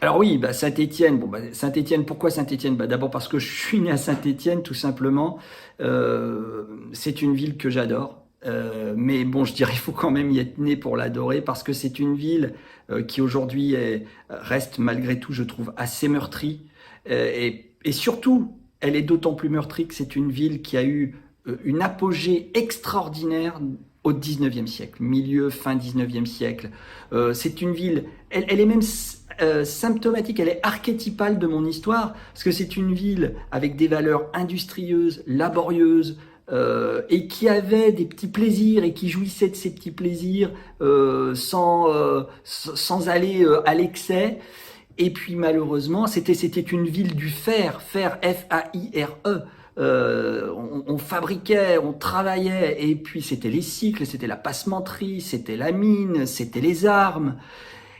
Alors oui, bah Saint-Étienne. Bon, bah, Saint-Étienne, pourquoi Saint-Étienne? Bah, d'abord parce que je suis né à Saint-Étienne, tout simplement. C'est une ville que j'adore. Mais bon, je dirais il faut quand même y être né pour l'adorer parce que c'est une ville qui aujourd'hui reste malgré tout, je trouve, assez meurtrie. Et surtout, elle est d'autant plus meurtrie que c'est une ville qui a eu une apogée extraordinaire au 19e siècle, milieu, fin 19e siècle. C'est une ville, elle est même symptomatique, elle est archétypale de mon histoire, parce que c'est une ville avec des valeurs industrieuses, laborieuses, et qui avait des petits plaisirs et qui jouissait de ces petits plaisirs sans aller à l'excès. Et puis malheureusement, c'était une ville du fer, fer F-A-I-R-E. On fabriquait, on travaillait, et puis c'était les cycles, c'était la passementerie, c'était la mine, c'était les armes.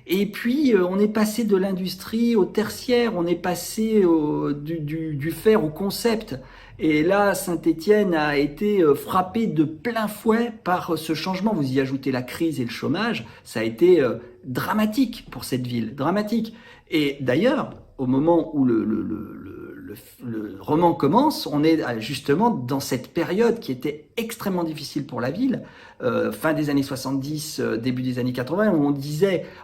Et puis, on est passé de l'industrie au tertiaire, on est passé du fer au concept. Et là, Saint-Étienne a été frappé de plein fouet par ce changement. Vous y ajoutez la crise et le chômage, ça a été dramatique pour cette ville, dramatique. Et d'ailleurs, au moment où le roman commence, on est justement dans cette période qui était extrêmement difficile pour la ville, fin des années 70, début des années 80, où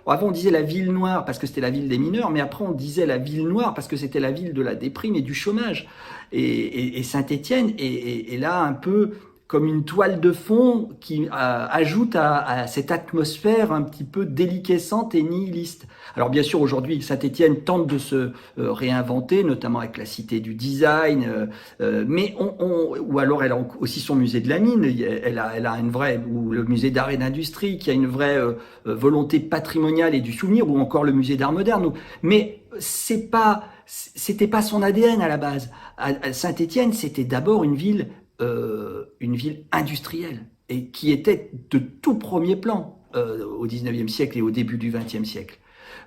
avant on disait la ville noire parce que c'était la ville des mineurs, mais après on disait la ville noire parce que c'était la ville de la déprime et du chômage. Et Saint-Étienne est là un peu comme une toile de fond qui ajoute à cette atmosphère un petit peu déliquescente et nihiliste. Alors bien sûr, aujourd'hui, Saint-Étienne tente de se réinventer, notamment avec la Cité du Design, ou alors elle a aussi son musée de la mine, elle a une vraie, ou le musée d'art et d'industrie, qui a une vraie volonté patrimoniale et du souvenir, ou encore le musée d'art moderne. Mais c'était pas son ADN à la base. Saint-Étienne, c'était d'abord une ville industrielle et qui était de tout premier plan au 19e siècle et au début du 20e siècle.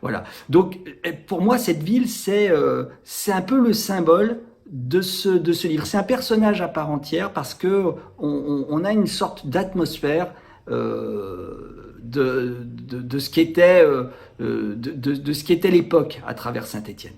Voilà. Donc, pour moi, cette ville, c'est un peu le symbole de ce livre. C'est un personnage à part entière parce que on a une sorte d'atmosphère de ce qu'était de ce qu'était l'époque à travers Saint-Étienne.